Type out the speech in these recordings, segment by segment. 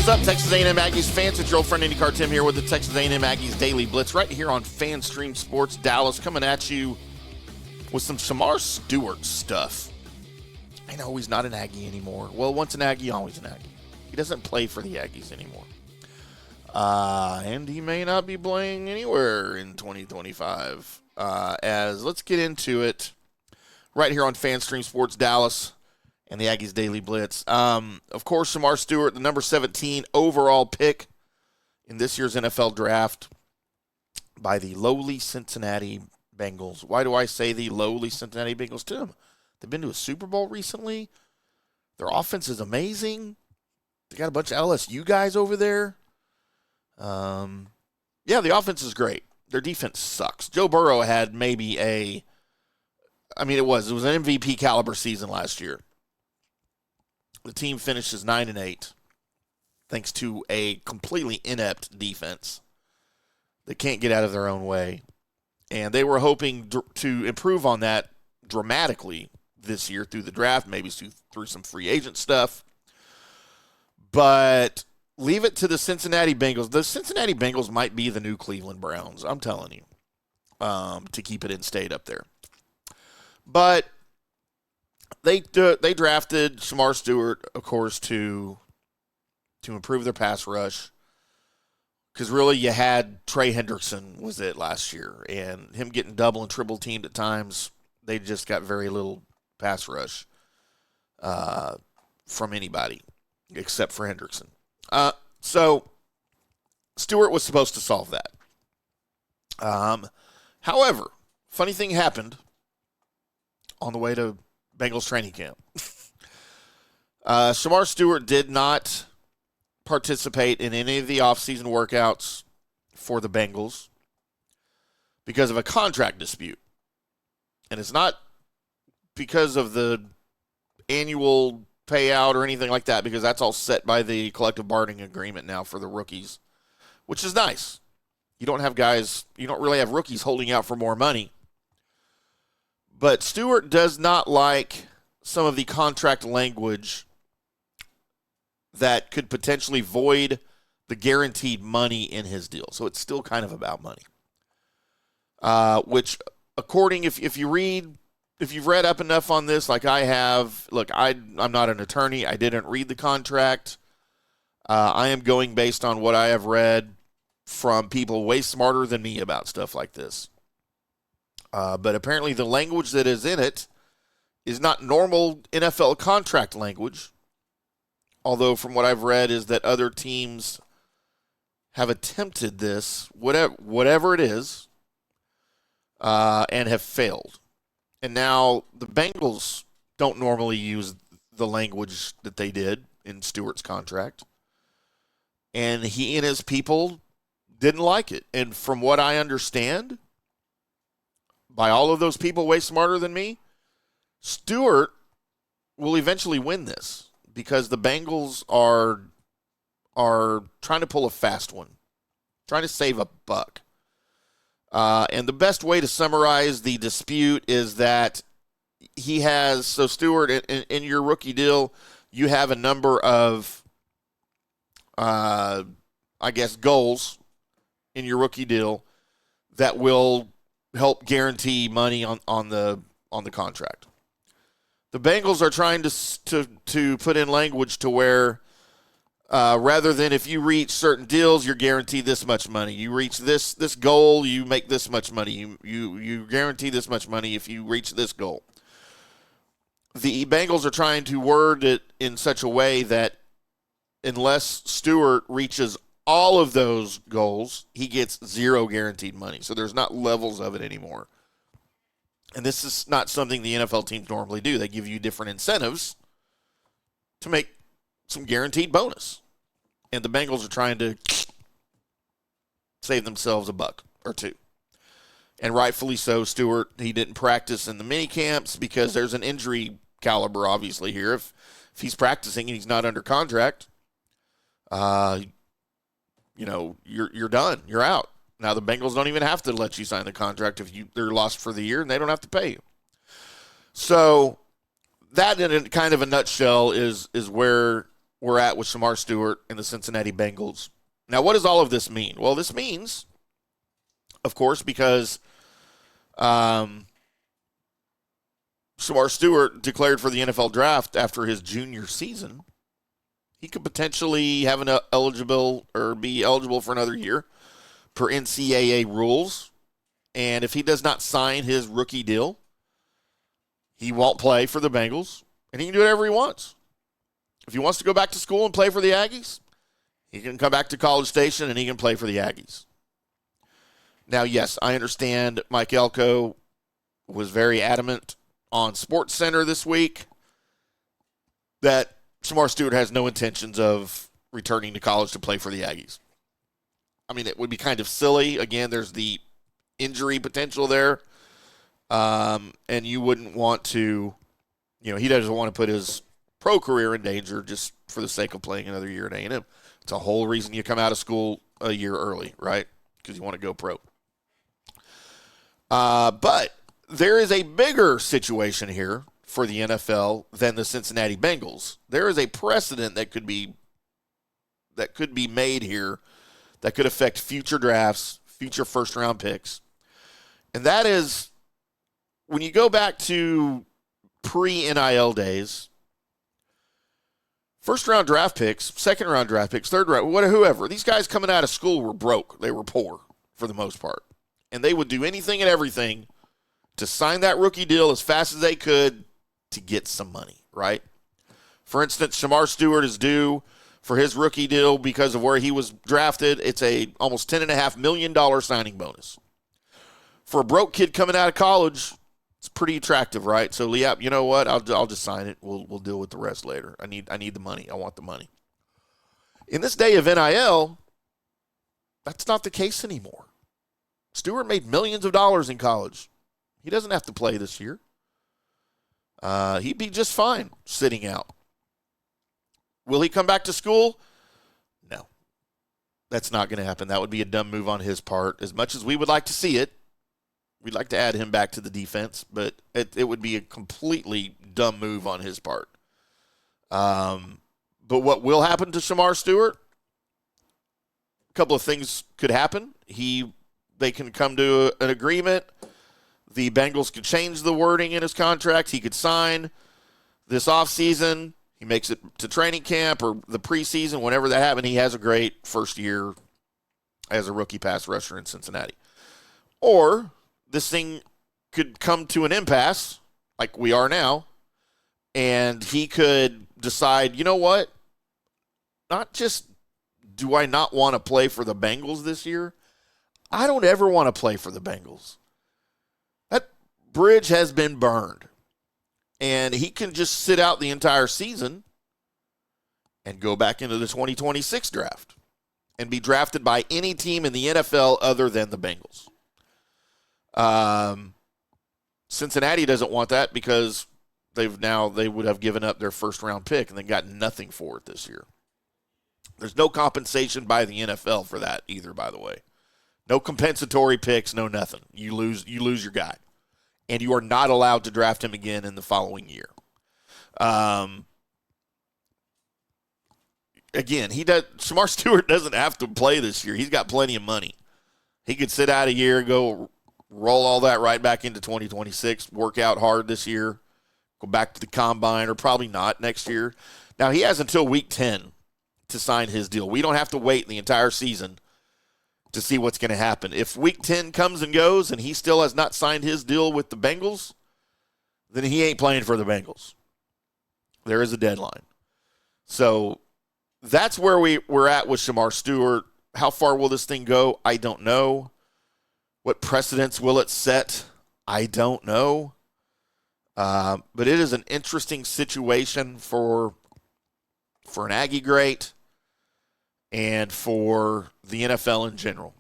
is up, Texas A&M Aggies fans? It's your old friend IndyCar Timm here with the Texas A&M Aggies Daily Blitz right here on FanStream Sports Dallas, coming at you with some Shemar Stewart stuff. I know he's not an Aggie anymore. Well, once an Aggie, always an Aggie. He doesn't play for the Aggies anymore. And he may not be playing anywhere in 2025. Let's get into it right here on FanStream Sports Dallas and the Aggies Daily Blitz. Of course, Shemar Stewart, the number 17 overall pick in this year's NFL draft by the lowly Cincinnati Bengals. Why do I say the lowly Cincinnati Bengals, Timm? They've been to a Super Bowl recently. Their offense is amazing. They got a bunch of LSU guys over there. Yeah, the offense is great. Their defense sucks. Joe Burrow had maybe it was an MVP caliber season last year. The team finishes 9-8, thanks to a completely inept defense that can't get out of their own way. And they were hoping to improve on that dramatically this year through the draft, maybe through some free agent stuff. But leave it to the Cincinnati Bengals. The Cincinnati Bengals might be the new Cleveland Browns, I'm telling you, to keep it in state up there. But they drafted Shemar Stewart, of course, to improve their pass rush. Because really you had Trey Hendrickson was it last year. And him getting double and triple teamed at times, they just got very little pass rush from anybody except for Hendrickson. So Stewart was supposed to solve that. However, funny thing happened on the way to Bengals training camp. Shemar Stewart did not participate in any of the offseason workouts for the Bengals because of a contract dispute. And it's not because of the annual payout or anything like that, because that's all set by the collective bargaining agreement now for the rookies, which is nice. You don't really have rookies holding out for more money. But Stewart does not like some of the contract language that could potentially void the guaranteed money in his deal. So it's still kind of about money. Which, according, if you've read up enough on this, like I have, look, I'm not an attorney. I didn't read the contract. I am going based on what I have read from people way smarter than me about stuff like this. But apparently the language that is in it is not normal NFL contract language. Although from what I've read is that other teams have attempted this, whatever it is, and have failed. And now the Bengals don't normally use the language that they did in Stewart's contract. And he and his people didn't like it. And from what I understand, by all of those people way smarter than me, Stewart will eventually win this because the Bengals are trying to pull a fast one, trying to save a buck. And the best way to summarize the dispute is that Stewart, in your rookie deal, you have a number of, goals in your rookie deal that will help guarantee money on the contract. The Bengals are trying to put in language to where rather than if you reach certain deals, you're guaranteed this much money. You reach this goal, you make this much money. You guarantee this much money if you reach this goal. The Bengals are trying to word it in such a way that unless Stewart reaches all of those goals, he gets zero guaranteed money. So there's not levels of it anymore. And this is not something the NFL teams normally do. They give you different incentives to make some guaranteed bonus. And the Bengals are trying to save themselves a buck or two. And rightfully so, Stewart, he didn't practice in the mini camps because there's an injury caliber, obviously, here. If he's practicing and he's not under contract, you're done. You're out. Now, the Bengals don't even have to let you sign the contract if they're lost for the year, and they don't have to pay you. So that, in kind of a nutshell, is where we're at with Shemar Stewart and the Cincinnati Bengals. Now, what does all of this mean? Well, this means, of course, because Shemar Stewart declared for the NFL draft after his junior season, he could potentially have be eligible for another year per NCAA rules. And if he does not sign his rookie deal, he won't play for the Bengals, and he can do whatever he wants. If he wants to go back to school and play for the Aggies, he can come back to College Station and he can play for the Aggies. Now, yes, I understand Mike Elko was very adamant on SportsCenter this week that Shemar Stewart has no intentions of returning to college to play for the Aggies. I mean, it would be kind of silly. Again, there's the injury potential there. And you wouldn't want to, he doesn't want to put his pro career in danger just for the sake of playing another year at A&M. It's a whole reason you come out of school a year early, right? Because you want to go pro. But there is a bigger situation here for the NFL than the Cincinnati Bengals. There is a precedent that could be made here that could affect future drafts, future first-round picks. And that is, when you go back to pre-NIL days, first-round draft picks, second-round draft picks, third-round, whoever, these guys coming out of school were broke. They were poor for the most part. And they would do anything and everything to sign that rookie deal as fast as they could to get some money, right? For instance, Shemar Stewart is due for his rookie deal because of where he was drafted. It's a almost $10.5 million signing bonus. For a broke kid coming out of college, it's pretty attractive, right? So, yeah, you know what? I'll just sign it. We'll deal with the rest later. I need the money. I want the money. In this day of NIL, that's not the case anymore. Stewart made millions of dollars in college. He doesn't have to play this year. He'd be just fine sitting out. Will he come back to school? No. That's not going to happen. That would be a dumb move on his part. As much as we would like to see it, we'd like to add him back to the defense, but it would be a completely dumb move on his part. But what will happen to Shemar Stewart? A couple of things could happen. They can come to an agreement. The Bengals could change the wording in his contract. He could sign this offseason. He makes it to training camp or the preseason, whenever that happens. He has a great first year as a rookie pass rusher in Cincinnati. Or this thing could come to an impasse, like we are now, and he could decide, you know what? Not just do I not want to play for the Bengals this year, I don't ever want to play for the Bengals. That bridge has been burned. And he can just sit out the entire season and go back into the 2026 draft and be drafted by any team in the NFL other than the Bengals. Cincinnati doesn't want that because they would have given up their first-round pick and they got nothing for it this year. There's no compensation by the NFL for that either, by the way. No compensatory picks, no nothing. You lose your guy. And you are not allowed to draft him again in the following year. Again, Shemar Stewart doesn't have to play this year. He's got plenty of money. He could sit out a year, go roll all that right back into 2026, work out hard this year, go back to the combine, or probably not next year. Now, he has until week 10 to sign his deal. We don't have to wait the entire season to see what's going to happen. If week 10 comes and goes and he still has not signed his deal with the Bengals, then he ain't playing for the Bengals. There is a deadline. So that's where we're at with Shemar Stewart. How far will this thing go? I don't know. What precedents will it set? I don't know. But it is an interesting situation for an Aggie great and for the NFL in general.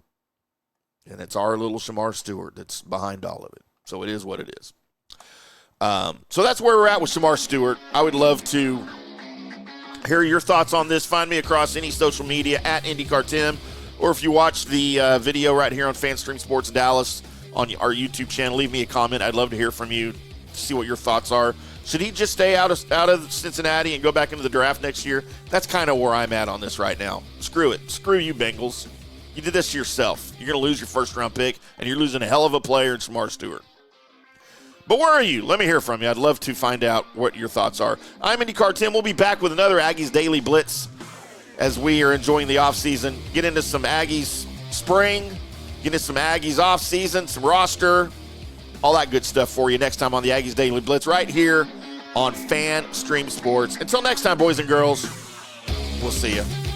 And it's our little Shemar Stewart that's behind all of it. So it is what it is. So that's where we're at with Shemar Stewart. I would love to hear your thoughts on this. Find me across any social media at IndyCar Timm, or if you watch the video right here on FanStream Sports Dallas on our YouTube channel, leave me a comment. I'd love to hear from you, see what your thoughts are. Should he just stay out of Cincinnati and go back into the draft next year? That's kind of where I'm at on this right now. Screw it. Screw you, Bengals. You did this to yourself. You're going to lose your first-round pick, and you're losing a hell of a player in Shemar Stewart. But where are you? Let me hear from you. I'd love to find out what your thoughts are. I'm IndyCar Timm. We'll be back with another Aggies Daily Blitz as we are enjoying the offseason. Get into some Aggies spring, get into some Aggies offseason, some roster, all that good stuff for you next time on the Aggies Daily Blitz right here on Fan Stream Sports. Until next time, boys and girls, we'll see you.